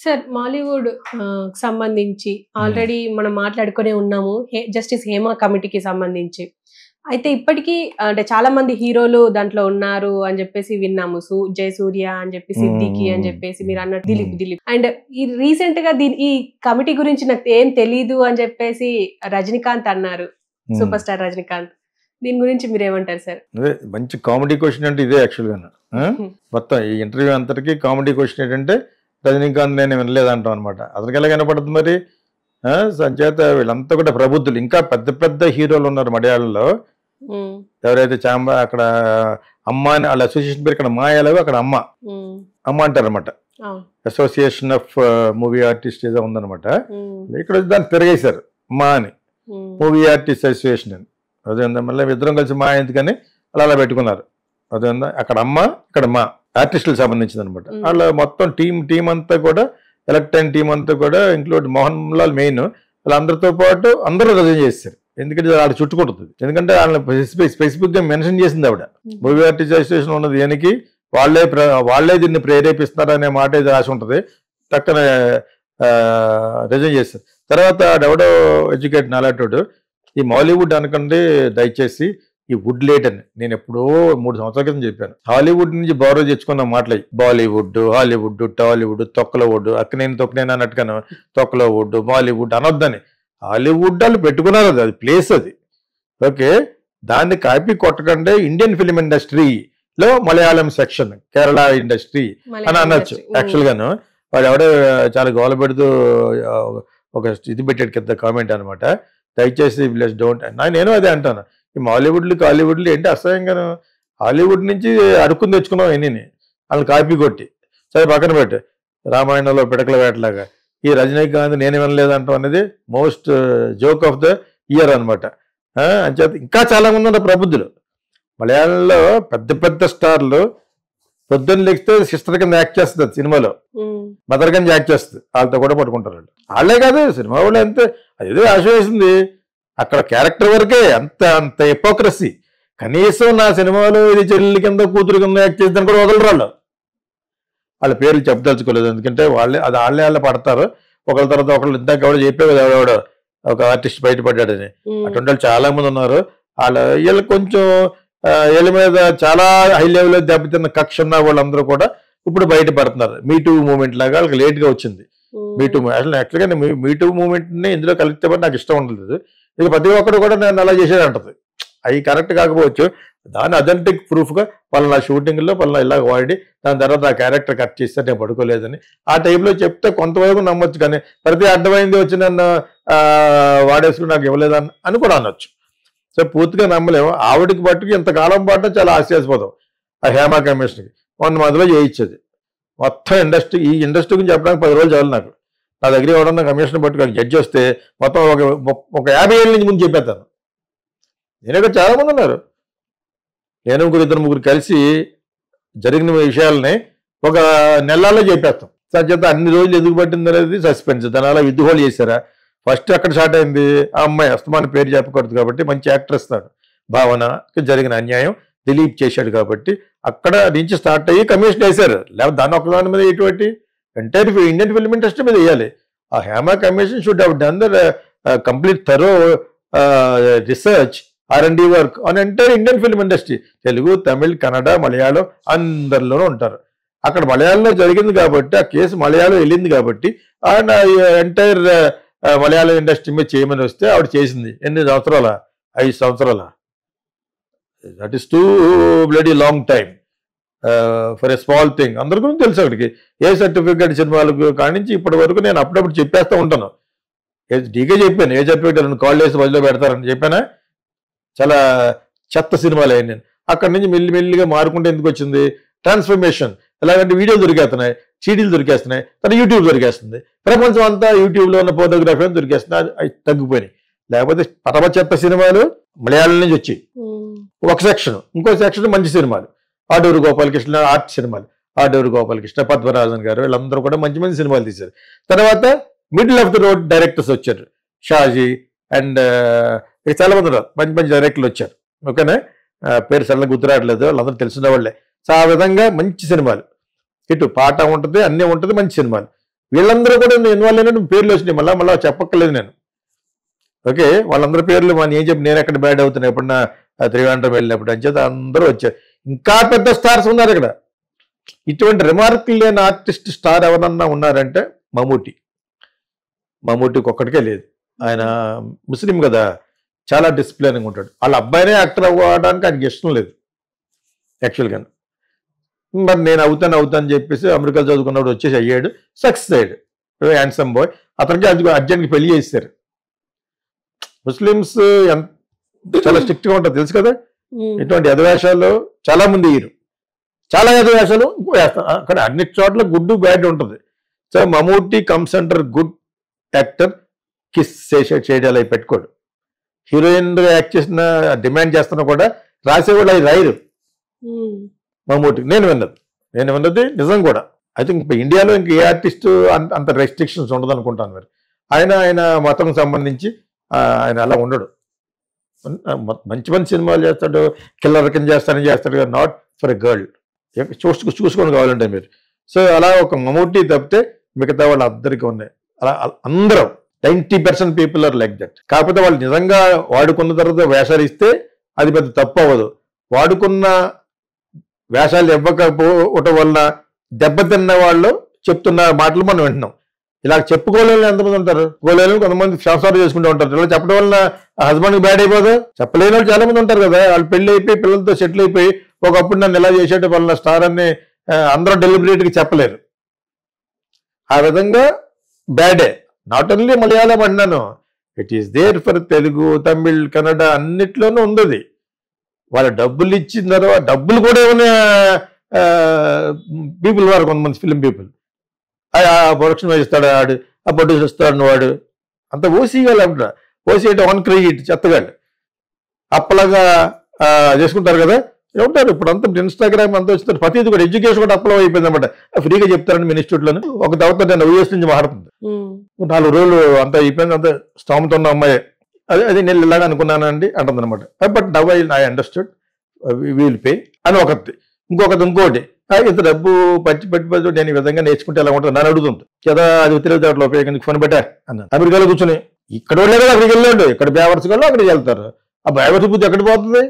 Sir Mollywood సంబంధించి already మనం మాట్లాడుకునే ఉన్నాము. జస్టిస్ హేమ కమిటీకి సంబంధించి. అయితే ఇప్పటికీ అంటే చాలా మంది హీరోలు దాంట్లో ఉన్నారు అని చెప్పేసి విన్నాము. జయసూర్య అని చెప్పి, సిద్దికి అని చెప్పేసి, మీరు అన్నట్టు దిలీప్. అండ్ ఈ రీసెంట్ గా ఈ కమిటీ గురించి నాకు ఏం తెలీదు అని చెప్పేసి రజనీకాంత్ అన్నారు. Super star Rajinikanth. దీని గురించి మీరు ఏమంటారు సార్? మంచి కామెడీ క్వశ్చన్ అంటే ఇదే యాక్చువల్గా. మొత్తం ఈ ఇంటర్వ్యూ అంతటికి కామెడీ క్వశ్చన్ ఏంటంటే రజనీకాంత్ నేను వినలేదంటాం అనమాట. అతనికి ఎలా కనపడుతుంది మరి? సంచేత వీళ్ళంతా కూడా ప్రబుద్ధులు. ఇంకా పెద్ద పెద్ద హీరోలు ఉన్నారు మలయాళంలో. ఎవరైతే చాంబా అక్కడ అమ్మ అని వాళ్ళ అసోసియేషన్ పేరు, ఇక్కడ మాయాలవి, అక్కడ అమ్మ అంటారు అనమాట. అసోసియేషన్ ఆఫ్ మూవీ ఆర్టిస్ట్ ఏదో ఉందనమాట. ఇక్కడ దాన్ని తిరగేశారు మా అని, మూవీ ఆర్టిస్ట్ అసోసియేషన్ అని. అదే మళ్ళీ ఇద్దరం కలిసి మా ఎందుకని అలా పెట్టుకున్నారు. అదే అక్కడ అమ్మ, ఇక్కడ మా ఆర్టిస్టులకు సంబంధించింది అనమాట. వాళ్ళ మొత్తం టీం అంతా కూడా, ఎలక్ట్ అయిన టీం అంతా కూడా, ఇంక్లూడ్ మోహన్ లాల్ మెయిన్, వాళ్ళందరితో పాటు అందరూ రిజైన్ చేస్తారు. ఎందుకంటే ఆవిడ చుట్టుకుంటుంది. ఎందుకంటే వాళ్ళని స్పెసిఫిక్ గా మెన్షన్ చేసింది ఆవిడ. మూవీ ఆర్టిస్ట్ అసోసియేషన్ ఉన్నది దేనికి, వాళ్ళే దీన్ని ప్రేరేపిస్తున్నారు అనే మాట ఇది రాసి ఉంటుంది. టక్కన రిజైన్ చేస్తారు. తర్వాత ఆవిడెవడో ఎడ్యుకేట్ నాలాటోడు ఈ మాలీవుడ్ అనకండి దయచేసి, ఈ వుడ్ లేట్ అని నేను ఎప్పుడో 3 సంవత్సరాల క్రితం చెప్పాను. హాలీవుడ్ నుంచి బారో తెచ్చుకున్న మాటలు బాలీవుడ్, హాలీవుడ్, టాలీవుడ్, తొక్కలవుడ్, తొక్కనేను అన్నట్టుగాను తొక్కలవుడ్, బాలీవుడ్ అనొద్దని. హాలీవుడ్ వాళ్ళు పెట్టుకున్నారు, అది ప్లేస్ అది. ఓకే, దాన్ని కాపీ కొట్టకండి. ఇండియన్ ఫిలిం ఇండస్ట్రీలో మలయాళం సెక్షన్, కేరళ ఇండస్ట్రీ అని అనొచ్చు. యాక్చువల్ గాను వాడు ఎవడో చాలా గోల పెడుతూ ఒక ఇది పెట్టాడు కింద కామెంట్ అనమాట. దయచేసి ప్లీజ్ డోంట్. నేను అదే అంటాను, ఈ మాలీవుడ్లు హాలీవుడ్లు ఏంటి అసహ్యంగాను. హాలీవుడ్ నుంచి అడుక్కుని తెచ్చుకున్నాం ఎన్ని, వాళ్ళని కాపీ కొట్టి. సరే పక్కన పెట్టు, రామాయణంలో పిడకల వేటలాగా ఈ రజనీకాంత్ నేను వినలేదంటాం అనేది most joke of the year అనమాట. అంచేత ఇంకా చాలా మంది ఉన్నారు ప్రబుద్ధులు మలయాళంలో. పెద్ద పెద్ద స్టార్లు పొద్దున్న లెక్కితే సిస్టర్ కింద యాక్ట్ చేస్తుంది సినిమాలో, మదర్ కింద యాక్ట్ చేస్తుంది. వాళ్ళతో కూడా పట్టుకుంటారు వాళ్ళు. వాళ్ళే కాదు సినిమా వాళ్ళు అంతే. అదేదో ఆశ వేసింది అక్కడ క్యారెక్టర్ వరకే, అంత హిపోక్రసీ. కనీసం నా సినిమాలో ఇది చెల్లి కింద కూతురు కింద యాక్ట్ చేద్దాన్ని కూడా వదలరు వాళ్ళు. వాళ్ళ పేర్లు చెప్పదలుచుకోలేదు, ఎందుకంటే వాళ్ళే పడతారు ఒకళ్ళ తర్వాత ఒకళ్ళు. ఇందాక ఎవడో చెప్పే కదా, ఎవడో ఒక ఆర్టిస్ట్ బయటపడ్డాడని. అటువంటి వాళ్ళు చాలా మంది ఉన్నారు. వీళ్ళు కొంచెం వీళ్ళ మీద చాలా హై లెవెల్లో దెబ్బతిన్న కక్ష ఉన్న వాళ్ళందరూ కూడా ఇప్పుడు బయటపడుతున్నారు. మీటూ మూమెంట్ లాగా వాళ్ళకి లేట్గా వచ్చింది. మీటూ అసలు యాక్చువల్గా మీటూ మూమెంట్ని ఇందులో కలిగితే నాకు ఇష్టం ఉండలేదు. ఇక ప్రతి ఒక్కరు కూడా నేను అలా చేసేది అంటది. అవి కరెక్ట్ కాకపోవచ్చు, దాని అథెంటిక్ ప్రూఫ్గా పలానా షూటింగ్లో పలానా ఇలా వాడి దాని తర్వాత ఆ క్యారెక్టర్ కట్ చేస్తే నేను పడుకోలేదని ఆ టైంలో చెప్తే కొంతవరకు నమ్మొచ్చు. కానీ ప్రతి అర్థమైంది వచ్చి నన్ను వాడేసుకుని నాకు ఇవ్వలేదని అని కూడా అనొచ్చు. సో పూర్తిగా నమ్మలేము. ఆవిడకి పట్టుకు ఇంతకాలం పాటు చాలా ఆశ్చర్యపోతాం. ఆ హేమా కమిషన్కి 1 మంత్లో చేయించేది మొత్తం ఇండస్ట్రీ. ఈ ఇండస్ట్రీ గురించి చెప్పడానికి 10 రోజులు చాలు నాకు. నా దగ్గర ఎవడన్నా కమిషన్ పట్టుకొని జడ్జి వస్తే మొత్తం ఒక 50 ఏళ్ళ నుంచి ముందు చెప్పేస్తాను. నేను ఇక్కడ చాలామంది ఉన్నారు. నేను 2-3 కలిసి జరిగిన విషయాలని ఒక నెలల్లో చెప్పేస్తాం. సత్యత అన్ని రోజులు ఎందుకు పట్టింది అనేది సస్పెన్స్. దాని అలా విద్దుహోళ్ళు చేశారా? ఫస్ట్ అక్కడ స్టార్ట్ అయింది, ఆ అమ్మాయి అస్తమాన పేరు చెప్పకూడదు కాబట్టి మంచి యాక్టర్ ఇస్తాడు. భావనకి జరిగిన అన్యాయం దిలీప్ చేశాడు కాబట్టి అక్కడ నుంచి స్టార్ట్ అయ్యి కమిషన్ వేశారు. లేకపోతే దాని ఒక్కదాని మీద ఎటువంటి ఎంటైర్ ఇండియన్ ఫిల్మ్ ఇండస్ట్రీ మీద వేయాలి. ఆ Hema commission should have done the complete thorough research R&D work on entire Indian film industry. Telugu, Tamil, Kannada, Malayalam అందరిలోనూ ఉంటారు. అక్కడ మలయాళంలో జరిగింది కాబట్టి ఆ కేసు మలయాళం వెళ్ళింది కాబట్టి ఆయన ఎంటైర్ మలయాళం ఇండస్ట్రీ మీద చేయమని వస్తే ఆవిడ చేసింది. ఎన్ని సంవత్సరాల? 5 సంవత్సరాల. That is two bloody long time for a small thing. అందరి గురించి తెలుసు అక్కడికి. ఏ సర్టిఫికేట్ సినిమాలకు కానించి ఇప్పటి వరకు నేను అప్పుడప్పుడు చెప్పేస్తూ ఉంటాను. డీకే చెప్పాను, ఏ సర్టిఫికేట్ కాల్ చేసి బదిలో పెడతారని చెప్పానా. చాలా చెత్త సినిమాలు అయ్యాను నేను. అక్కడి నుంచి మెల్లిమెల్లిగా మారుకుంటే ఎందుకు వచ్చింది ట్రాన్స్ఫర్మేషన్. ఎలాగంటే వీడియోలు దొరికేస్తున్నాయి, సీడీలు దొరికేస్తున్నాయి, తర్వాత యూట్యూబ్ దొరికేస్తుంది. ప్రపంచం అంతా యూట్యూబ్లో ఉన్న ఫోటోగ్రఫీ అని దొరికేస్తున్నాయి. అవి తగ్గిపోయినాయి. లేకపోతే పరమ చెత్త సినిమాలు మలయాళం నుంచి వచ్చాయి ఒక సెక్షన్, ఇంకో సెక్షన్ మంచి సినిమాలు. ఆడూరు గోపాలకృష్ణ ఆర్ట్ సినిమాలు, ఆడూరు గోపాలకృష్ణ, పద్మరాజన్ గారు, వీళ్ళందరూ కూడా మంచి మంచి సినిమాలు తీశారు. తర్వాత middle of the road directors వచ్చారు, షాజీ అండ్ చాలా మంది ఉన్నారు, మంచి మంచి డైరెక్టర్లు వచ్చారు. ఓకేనా, పేరు సడన్గా గుర్తురావట్లేదు, వాళ్ళందరూ తెలిసిన వాళ్ళే. సో ఆ విధంగా మంచి సినిమాలు, ఇటు పాట ఉంటుంది, అన్నీ ఉంటుంది, మంచి సినిమాలు. వీళ్ళందరూ కూడా ఇన్వాల్వ్ అయినట్టు పేర్లు వచ్చినాయి, మళ్ళీ చెప్పక్కర్లేదు నేను. ఓకే, వాళ్ళందరి పేర్లు మనం ఏం చెప్పి నేను ఎక్కడ బ్యాడ్ అవుతున్నా ఎప్పుడన్నా త్రివేంద్రం వెళ్ళినప్పుడు అని చేత అందరూ వచ్చారు. ఇంకా పెద్ద స్టార్స్ ఉన్నారు ఇక్కడ. ఇటువంటి రిమార్క్ లేని ఆర్టిస్ట్ స్టార్ ఎవరన్నా ఉన్నారంటే మమ్ముటికి ఒక్కడికే లేదు. ఆయన ముస్లిం కదా, చాలా డిసిప్లిన్గా ఉంటాడు. వాళ్ళ అబ్బాయినే యాక్టర్ అవ్వడానికి ఆయనకి ఇష్టం లేదు యాక్చువల్గా. మరి నేను అవుతాను చెప్పేసి అమెరికా చదువుకున్నప్పుడు వచ్చేసి అయ్యాడు, సక్సెస్ అయ్యాడు, హ్యాండ్సమ్ బాయ్. అతనికి అర్జెంట్కి పెళ్లి చేశారు. ముస్లిమ్స్ చాలా స్ట్రిక్ట్గా ఉంటుంది తెలుసు కదా. ఇటువంటి యథవేషాలు చాలా మంది వేయరు, చాలా యథవేషాలు వేస్తారు. అక్కడ అన్ని చోట్ల గుడ్ బ్యాడ్ ఉంటుంది. So Mammootty comes under good actor, kiss చేయడాలు అవి పెట్టుకోడు. హీరోయిన్ యాక్ట్ చేసిన డిమాండ్ చేస్తున్నా కూడా రాసేవాళ్ళు అవి రాయరు మమ్ముటికి. నేను విన్నది నిజం కూడా. ఐ థింక్ ఇండియాలో ఇంక ఏ ఆర్టిస్ట్ అంత రెస్ట్రిక్షన్స్ ఉండదు అనుకుంటాను. మరి ఆయన మతం సంబంధించి ఆయన అలా ఉండడు. మంచి సినిమాలు చేస్తాడు, కిల్లర్ కింద చేస్తాడు, నాట్ ఫర్ ఎ గర్ల్. చూసుకొని కావాలంటే మీరు. సో అలా ఒక మమ్ముటి తప్పితే మిగతా వాళ్ళు అందరికీ ఉన్నాయి. అలా అందరూ 90% పీపుల్ ఆర్ లైక్ దట్. కాకపోతే వాళ్ళు నిజంగా వాడుకున్న తర్వాత వేషాలు ఇస్తే అది పెద్ద తప్పు అవ్వదు. వాడుకున్న వేషాలు ఇవ్వకపోవటం వల్ల దెబ్బతిన్న వాళ్ళు చెప్తున్న మాటలు మనం వింటున్నాం. ఇలా చెప్పుకోలేని ఎంతమంది ఉంటారు, కోలేని కొంతమంది సంసారం చేసుకుంటూ ఉంటారు. ఇలా చెప్పడం వల్ల హస్బెండ్కి బ్యాడ్ అయిపోదు. చెప్పలేని వాళ్ళు చాలా మంది ఉంటారు కదా. వాళ్ళు పెళ్లి అయిపోయి పిల్లలతో సెటిల్ అయిపోయి ఒకప్పుడు నన్ను ఇలా చేసేట వల్ల స్టార్ అని అందరూ డెలిబరేట్గా చెప్పలేరు. ఆ విధంగా బ్యాడే. నాట్ ఓన్లీ మలయాళం అన్నాను, it is there for Telugu, Tamil, Kannada అన్నిట్లోనూ ఉంది. వాళ్ళ డబ్బులు ఇచ్చిన తర్వాత డబ్బులు కూడా ఏమైనా పీపుల్ వారు, కొంతమంది ఫిలిం పీపుల్ ప్రొడక్షన్ ఇస్తాడు వాడు, ఆ ప్రొడ్యూసర్ ఇస్తాడు వాడు, అంత ఓసీగాళ్ళు అంటారు. ఓసీ అంటే వన్ క్రెడిట్ చెత్తగాళ్ళు అప్పలాగా చేసుకుంటారు కదా ఉంటారు. ఇప్పుడు అంతా ఇన్స్టాగ్రామ్ అంతా వచ్చింది, ప్రతిది కూడా ఎడ్యుకేషన్ కూడా అప్లై అయిపోయింది అనమాట. ఫ్రీగా చెప్తారండి మీ ఇన్స్టిట్యూట్లోనే. ఒక తర్వాత నేను యూఎస్ నుంచి మాట్లాడుతుంది, 4 రోజులు అంతా అయిపోయింది, అంత స్థామత ఉన్న అమ్మాయి. అది నేను ఇలాగా అనుకున్నానండి అంటుంది అనమాట. But now I understood will pay అని ఒకటి. ఇంకోటి ఇంత డబ్బు పెట్టి నేను ఈ విధంగా నేర్చుకుంటే ఎలా ఉంటుంది నన్ను అడుగుతుంది కదా. అది తెలియదు ఉపయోగించి ఫోన్ పెట్టా అన్న. అమెరికాలో కూర్చొని ఇక్కడ వెళ్ళాడు, అక్కడికి వెళ్ళాడు, ఇక్కడ బేవర్స్ కల్లా అక్కడికి వెళ్తారు. ఆ బేవర్స్ బుద్ధి ఎక్కడికి పోతుంది?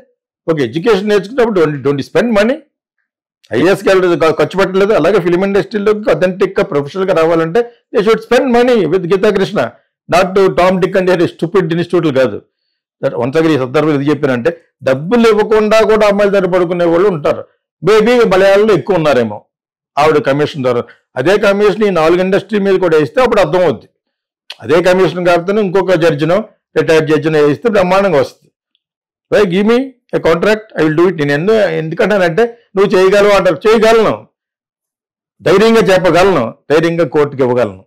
ఓకే, ఎడ్యుకేషన్ నేర్చుకున్నప్పుడు డోంట్ స్పెండ్ మనీ. ఐఏఎస్కి వెళ్ళలేదు, ఖర్చు పెట్టలేదు. అలాగే ఫిలిం ఇండస్ట్రీలోకి అథెంటిక్గా ప్రొఫెషనల్గా రావాలంటే they should spend money with Geetha Krishna, not Tom Dick and stupid ఇన్స్టిట్యూట్లు కాదు. వన్స్ అగైన్ ఈ సందర్భంలో ఇది చెప్పానంటే డబ్బులు ఇవ్వకుండా కూడా అమ్మాయిల దగ్గర పడుకునే వాళ్ళు ఉంటారు. మేబీ మలయాళంలో ఎక్కువ ఉన్నారేమో ఆవిడ కమిషన్ ద్వారా. అదే కమిషన్ ఈ 4 ఇండస్ట్రీ మీద కూడా వేస్తే అప్పుడు అర్థం అవుద్ది. అదే కమిషన్ కాకపోతే ఇంకొక జడ్జినో రిటైర్డ్ జడ్జినో వేస్తే బ్రహ్మాండంగా వస్తుంది. Why give me a contract, I will do it. నేను ఎందుకంటానంటే నువ్వు చేయగలవు అంటారు, చేయగలను, ధైర్యంగా చెప్పగలను, ధైర్యంగా కోర్టుకి ఇవ్వగలను.